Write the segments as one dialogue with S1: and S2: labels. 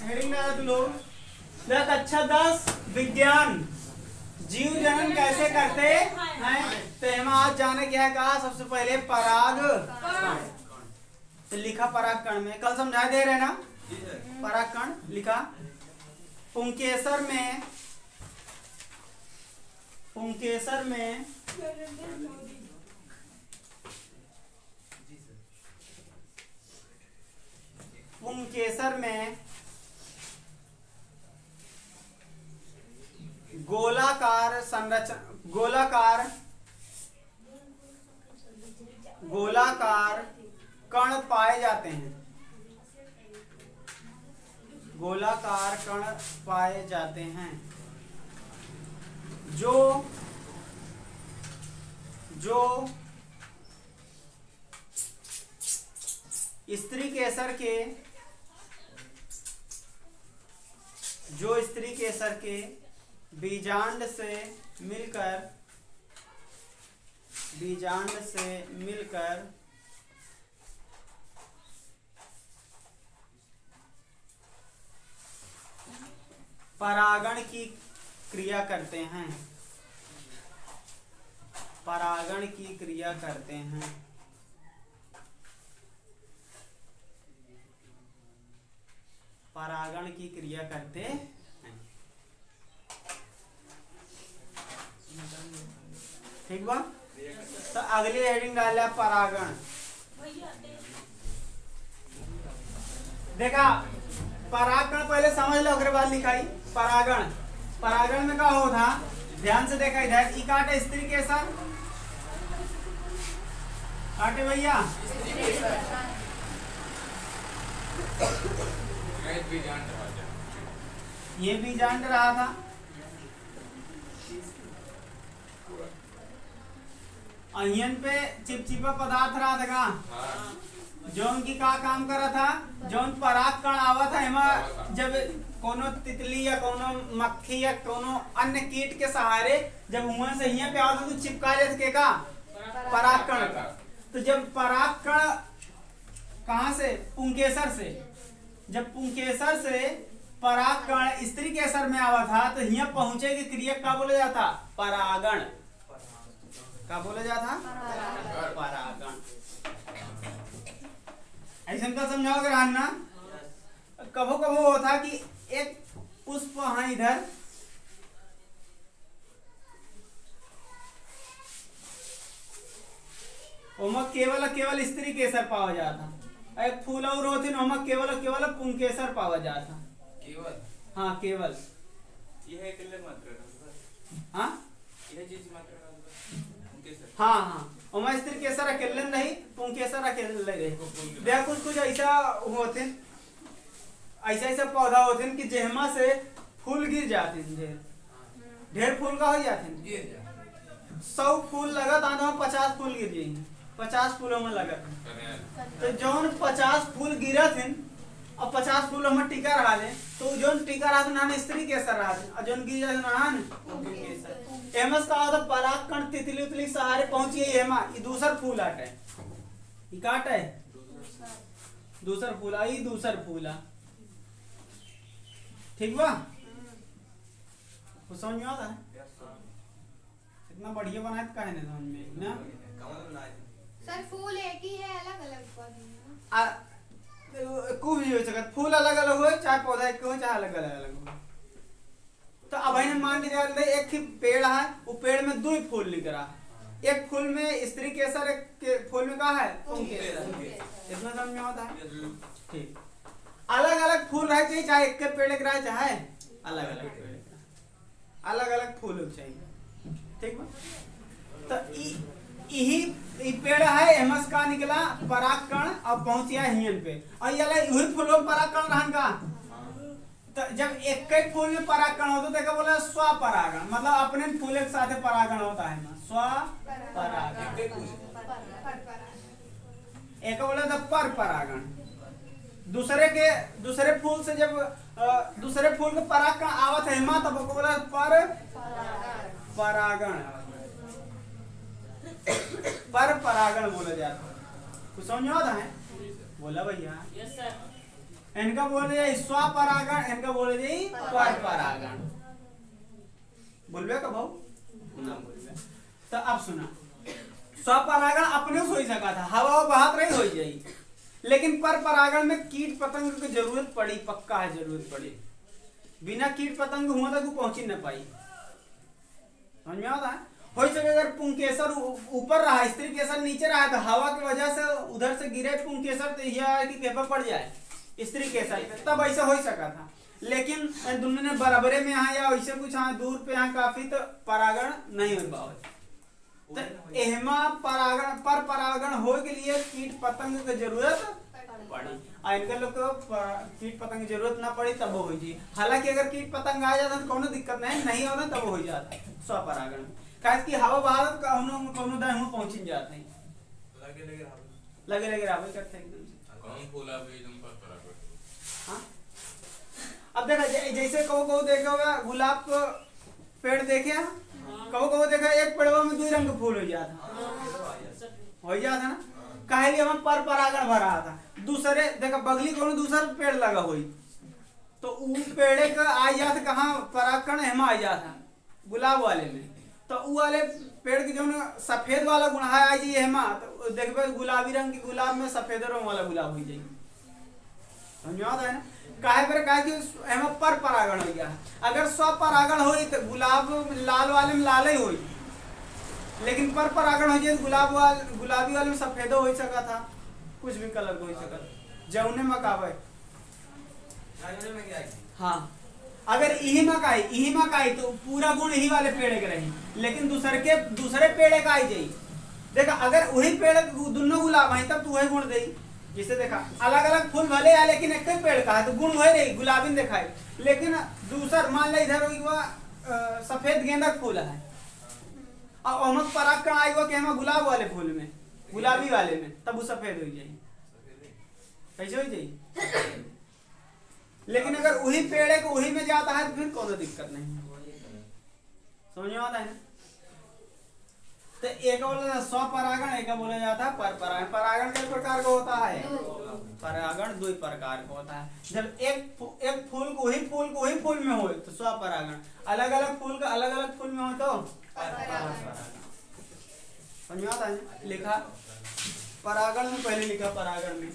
S1: Heading लगा तू लोग। कक्षा 10 विज्ञान, जीव जनन कैसे करते हैं। तो हम आज जाने क्या है कहा, सबसे पहले पराग तो लिखा परागकण में, कल समझा दे रहे ना। परागकण लिखा पुंकेसर में गोलाकार कण पाए जाते हैं। गोलाकार कण पाए जाते हैं जो स्त्री केसर के बीजांड से मिलकर परागण की क्रिया करते हैं। परागण की क्रिया करते हैं। परागण की क्रिया करते हैं। ठीक बा। तो अगली हेडिंग डाला परागण। देखा परागण पहले समझ लो, उसके बाद लिखाई परागण। परागण में क्या होता, ध्यान से देखा इधर, ई काटे स्त्री केसर, काटे भैया ये बीजांड रहा था। अहियन पे चिपचिपा पदार्थ रहा था का, जौन की का काम करा था, जौन पराग कण आवा था एमा जब कोनो तितली या कोनो मक्खी या कोनो अन्य कीट के सहारे जब वहां से यहाँ पे आता तो चिपका जाता के का पराग कण का। तो जब पराग कण कहाँ से, पुंकेसर से, जब पुंकेसर से पराग कण स्त्री केसर में आवा था तो यहाँ पहुंचे की क्रिया का बोला जाता, परागण। का बोला जाता, परागण। ऐसा का समझाओगे रहना। कभो कभो होता कि एक पुष्प है इधर, केवल स्त्री केसर पावा जाता। एक फूल और होते केवल पुंकेसर पावा जाता। केवल, हाँ केवल। यह हाँ हाँ स्त्री केसर अकेले नहीं, पुंकेसर अकेले रहे। देख कुछ ऐसा होते, ऐसा पौधा होते कि जेहमा से फूल गिर जाते, ढेर फूल का हो जाते। 100 फूल लगा तो 50 फूल गिर जाएंगे, 50 फूलों में लगा। तो जौन 50 फूल गिरा थे और 50 फूल में टीका रहा है, तो जौन टीका रहा था स्त्री केसर रहा है, और जौन गिर जाते एमस का होता पराग कण तितली उतली सहारे पहुंची है। एमा ये दूसर फूल आटे, ये काट है दूसर फूल आई, दूसर फूला। ठीक बा, कुछ समझ में आता है? इतना बढ़िया बनाए तो काहे नहीं समझ में ना।
S2: सर फूल एक ही है, अलग अलग पौधे
S1: को भी हो सकता, फूल अलग अलग हो, चाहे पौधा एक हो, चाहे अलग अलग हो। तो अब मान के चलते एक ही पेड़ है, वो पेड़ में 2 फूल निकला है। एक फूल में स्त्री केसर, एक फूल में कहा है पुंकेसर। इतना समझ में आता है? ठीक। अलग अलग फूल रहे चाहिए, चाहे एक के पेड़ एक रहे, चाहे अलग अलग पेड़, अलग अलग फूल चाहिए। ठीक है। तो यही पेड़ है, एमस का निकला परागकण और पहुंचिया हियन पे, और ये यही फूलों में परागकण रहन का। तो जब एक ही फूल में परागकण होता है तो बोला स्वपरागण, मतलब अपने फूल के साथ परागण होता है ना, स्वपरागण। एक बोला था पर परागण, दूसरे फूल से जब दूसरे फूल के परागकण आवत है हिमा, तब बोला पर परागण। पर परागण बोला जाता है। कुछ समझ में आता है? बोला भैया।
S3: Yes sir.
S1: इनका बोले जाए स्वपरागण, इनका बोले जाए पर परागण। बोलबे का भाऊ ना बोलबे। तो अब सुना, स्वपरागण अपने से हो सका था, हवा बहात रही हो जाई, लेकिन पर परागण में कीट पतंग की जरूरत पड़ी, पक्का है जरूरत पड़ी। बिना कीट पतंग हुआ तक वो पहुंच ही न पाई। समझ में आता है? हो सके अगर पुंकेसर ऊपर रहा, स्त्री केसर नीचे रहा, तो हवा की वजह से उधर से गिरे पुंकेसर, तो यह कि केपर पड़ जाए स्त्री केसर, तब ऐसा हो सका था। लेकिन दोनों ने बराबरे में यहाँ या वैसे कुछ यहाँ दूर पे यहाँ काफी, तो परागण नहीं हो पावे। तो एहमा परागण पर परागण हो के लिए कीट पतंग की जरूरत पड़ी, और इनके लोग को कीट पतंग की जरूरत ना पड़ी तब हो जी। हालांकि अगर कीट पतंग आ जाता तो कोनो दिक्कत नहीं होता, तब हो जाता स्वपरागण। खास की हवा बाहर कोनो दाय हम पहुंच जाते हैं, लगे रावे करते हैं एकदम से।
S3: कौन फूला भी तुम पर परागण।
S1: हाँ, अब देखा जैसे कहो देखा होगा, गुलाब को पेड़ देखे, कहो देखा एक पेड़वा में 2 रंग के फूल हो जाता ना, काहे लिए हम पर परागण भरा था। दूसरे देखा बगली कोनो दूसरा पेड़ लगा हुई, तो उ पेड़े का आ जाता कहाँ परागण हेमा आ जाता गुलाब वाले में, तो उ वाले पेड़ के जो सफेद वाला गुण है आ जाइए हेमा, तो देखबे गुलाबी रंग के गुलाब में सफेद रंग वाला गुलाब हो जाएगी। समझ आता है ना? काहे पर काहे कि हेमा पर परागण हो गया। अगर स्वपरागण होई तो गुलाब लाल वाले में लाल ही होई, लेकिन पर परागण हो जाए गुलाबी वाले में सफेद हो सका था, कुछ भी कलर हो सका। जौने मकावे हाँ, अगर यही मकाई तो पूरा गुण यही वाले पेड़ के रही, लेकिन दूसरे पेड़ का आई जाई। देखा अगर वही पेड़ दोनों गुलाब है तब तो वही गुण दे। जिसे देखा अलग अलग फूल भले है, लेकिन एक ही पेड़ का है तो गुण वही रही, गुलाबी दिखाई। लेकिन दूसर मान ली इधर सफेद गेंदा फूल है, और अहमद परागण आई हुआ कि हमें गुलाब वाले फूल में, गुलाबी वाले में, तब वो सफेद हो जाए, कैसे हो जाए। लेकिन अगर वही पेड़ को वही में जाता है तो फिर कोई दिक्कत नहीं। समझ में आता है? तो एक बोला स्वपरागण, एक बोला जाता है पर परागण। परागण किस प्रकार का होता है? परागण 2 प्रकार का होता है। जब एक फूल को वही फूल में हो तो स्वपरागण, अलग अलग फूल का अलग अलग फूल में हो तो परागण। समझ में आता है? लिखा परागण में, पहले लिखा परागण में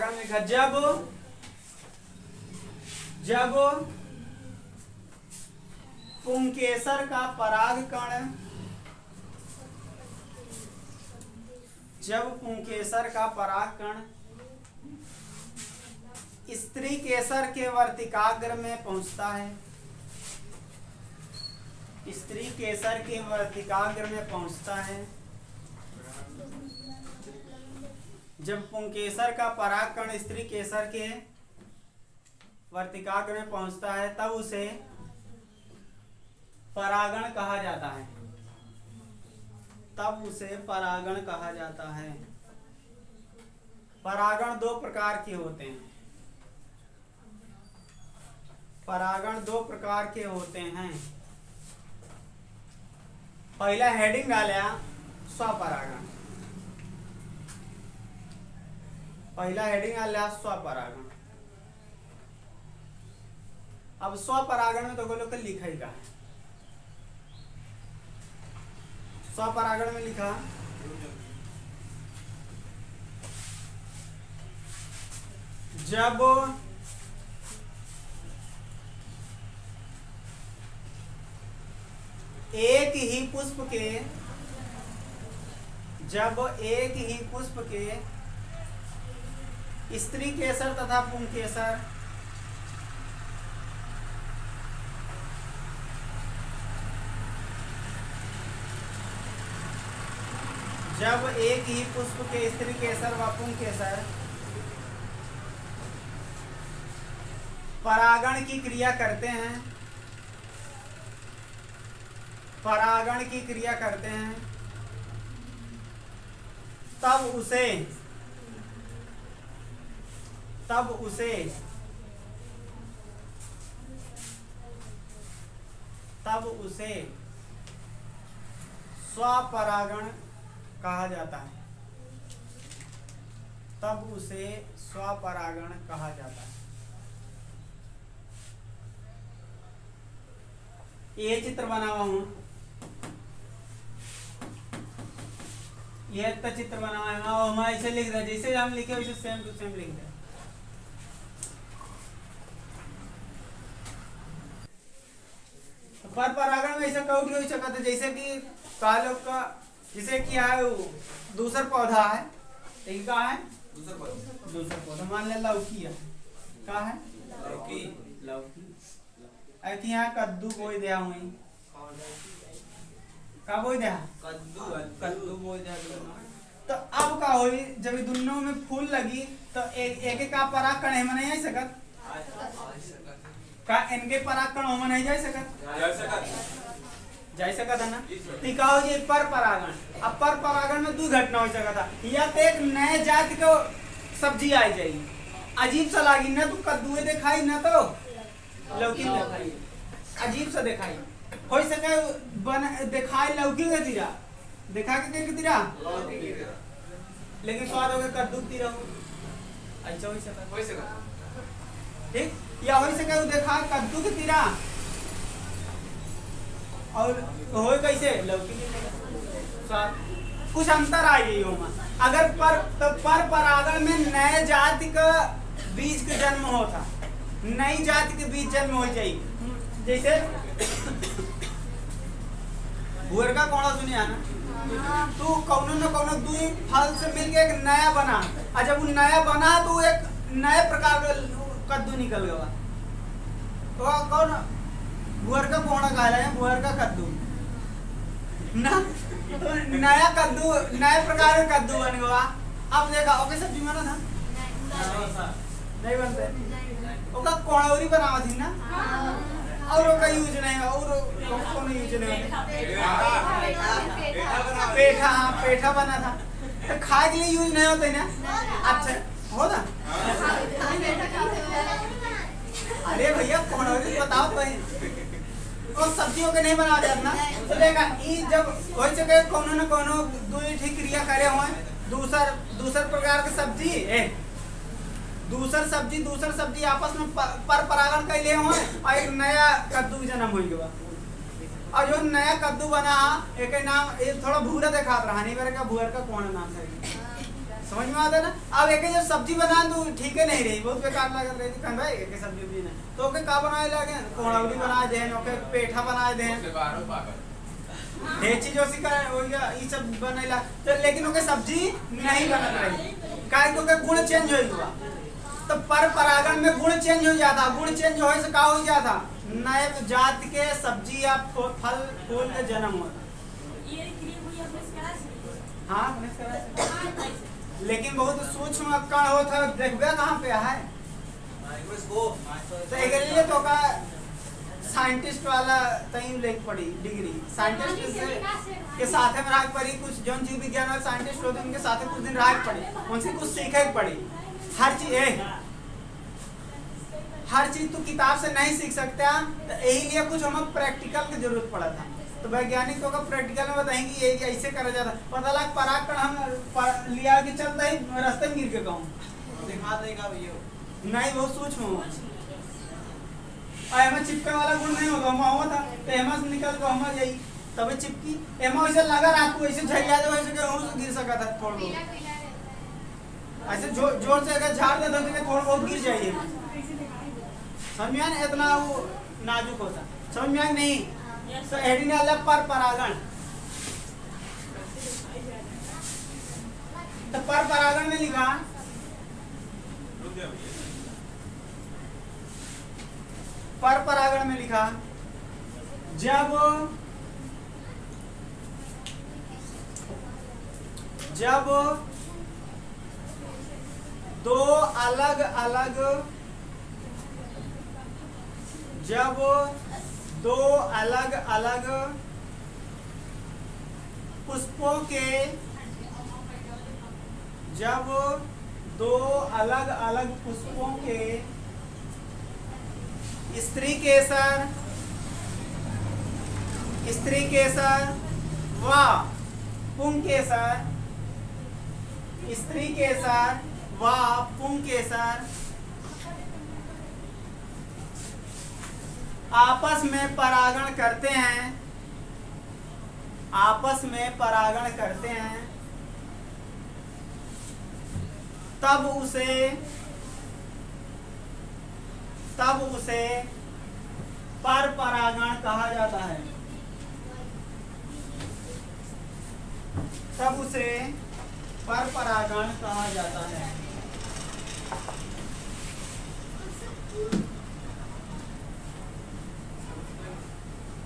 S1: लिखा जब पुंकेसर का परागकण, स्त्री केसर के वर्तिकाग्र में पहुंचता है, जब पुंकेसर का परागकण स्त्री केसर के वर्तिकाग्र में पहुंचता है, तब उसे परागण कहा जाता है। परागण 2 प्रकार के होते हैं। पहला हेडिंग डाला स्वपरागण, अब स्वपरागण में तो लोग लिखा ही का स्वपरागण में लिखा जब एक ही पुष्प के स्त्री केसर तथा पुंकेसर जब एक ही पुष्प के स्त्री केसर व पुंकेसर परागण की क्रिया करते हैं, तब उसे स्वपरागण कहा जाता है। तब उसे स्वपरागण कहा जाता है। ये चित्र बना हुआ हूं, ये चित्र बना हुआ है और हम ऐसे लिख रहे हैं, जैसे हम लिखे वैसे सेम टू सेम लिख रहे हैं। पर परागण में ऐसा कौट हो सकता है जैसे कि लोग का जैसे कि है वो दूसरा पौधा है, एक का है दूसरा पौधा मान ले लौकी है, का है लौकी ऐसी यहाँ कद्दू बोई दिया हुई का बोई दिया कद्दू बोई दिया। तो अब का होई जब दोनों में फूल लगी तो एक का परागण है नहीं आई सकत का इनके परागण हो नहीं जा सकत है ना। तो का हो जी पर परागण, अब पर परागण में दो घटना हो सकता है, या तो एक नए जाति को सब्जी आ जाएगी अजीब सा लगी ना, तो कद्दू दिखाई ना तो लौकी दिखाई अजीब सा दिखाई हो सके बन दिखाई लौकी के तीरा दिखा के तीरा लेकिन स्वाद हो गया कद्दू तीरा हो अच्छा हो सका ठीक, या हो सके देखा कद्दू के तीरा और हो कैसे लौकी स्वाद कुछ अंतर आ गई हो। अगर पर परागण में नए जाति का बीज का जन्म होता, नई जाति के बीज जन्म हो जाए, जैसे भुअर का कौन सुनिया ना, तो कौनो न कौनो दो फल से मिलके एक नया बना, और जब वो नया बना तो एक नए प्रकार का कद्दू निकल गया, तो कौन भुअर का कौन कहला है, भुअर का कद्दू ना, तो नया कद्दू नए प्रकार का कद्दू बन गया। अब देखा ओके सब्जी बना था नहीं बनते ओका कोणौरी बनावा थी ना, और ओका यूज नहीं और कौन यूज नहीं पेठा, हाँ पेठा बना था तो खाए के लिए यूज नहीं होते ना। अच्छा होता अरे भैया कोणौरी बताओ तो और सब्जियों के नहीं बना जाता ना, तो देखा ये जब हो सके कोनो न कोनो दो ठीक क्रिया करे हुए दूसर प्रकार के सब्जी दूसर सब्जी आपस में पर परागण कैले हुए और एक नया कद्दू जन्म हो गया, और जो नया कद्दू बना एक नाम थोड़ा भूरा देखा रहा नहीं मेरे का भूर का कौन नाम था समझ में आता ना। अब एक जब सब्जी बना तो ठीक है नहीं रही, बहुत बेकार लग रही थी भाई एक सब्जी भी ना, तो ओके का बनाए लगे कोणौरी बना दे, ओके पेठा बना दे, ढेर चीजों से हो गया ये सब बनेला, तो लेकिन ओके सब्जी नहीं बनत रही काहे क्योंकि गुण चेंज हो गया। तो पर परागण में गुण चेंज हो जाता, गुण चेंज होए से का हो जाता नए जात के सब्जी या फल फूल के जन्म होता। हाँ लेकिन बहुत सूक्ष्म कण होता देखबे कहाँ पे है तो एक लिए तो का साइंटिस्ट वाला तई लेख पड़ी डिग्री साइंटिस्ट के साथ में रह पड़ी, कुछ जन जीव विज्ञान वाले साइंटिस्ट होते उनके साथ कुछ दिन रह पड़ी, उनसे कुछ सीखे पड़ी। हर चीज तो किताब से नहीं सीख सकता, तो यही लिए कुछ हमें प्रैक्टिकल की जरूरत पड़ा था। तो वैज्ञानिक तो का प्रैक्टिकल में बताएंगे ये ऐसे करा जाता, पता लग परागण हम लिया के चलता ही रास्ते में गिर के कहूँ दिखा देगा भैया नहीं, बहुत सूक्ष्म हो और चिपकने वाला गुण नहीं होगा, हम हुआ था तो एमा से निकल के हम जाई तबे चिपकी, एमा वैसे लगा आपको ऐसे झरिया दे वैसे के गिर सका था थोड़ा बहुत, ऐसे जोर से अगर झाड़ देते तो थोड़ा बहुत गिर जाइए, समझ में आया इतना वो नाजुक होता, समझ में आया नहीं। तो हेडिंग डाला पर परागण, तो पर परागण में लिखा पर परागण में लिखा जब दो अलग अलग पुष्पों के स्त्री केसर व पुंकेसर, स्त्री केसर व पुंकेसर आपस में परागण करते हैं, आपस में परागण करते हैं, तब उसे पर परागण कहा जाता है, तब उसे पर परागण कहा जाता है।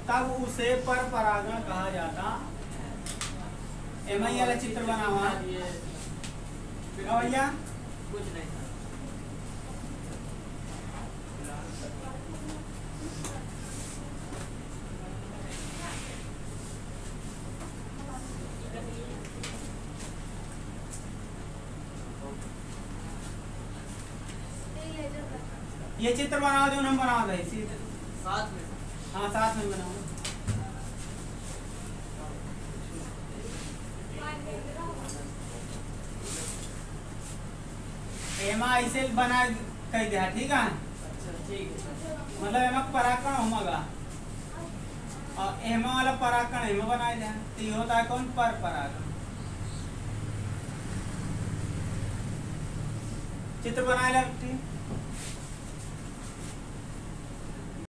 S1: तब उसे पर परागण कहा जाता। एमआई वाला चित्र बना हुआ भैया,
S4: कुछ नहीं था।
S1: ये चित्र बनाओ जो हम बनाओ था इसी
S4: साथ में
S1: हाँ साथ में बनाओ। एमा ऐसे बना कह दिया ठीक है।
S4: अच्छा ठीक है।
S1: मतलब एमा परागण होगा और एमा वाला परागण एमा बनाया जाए तो ये होता है कौन पर परागण। चित्र बनाए ठीक।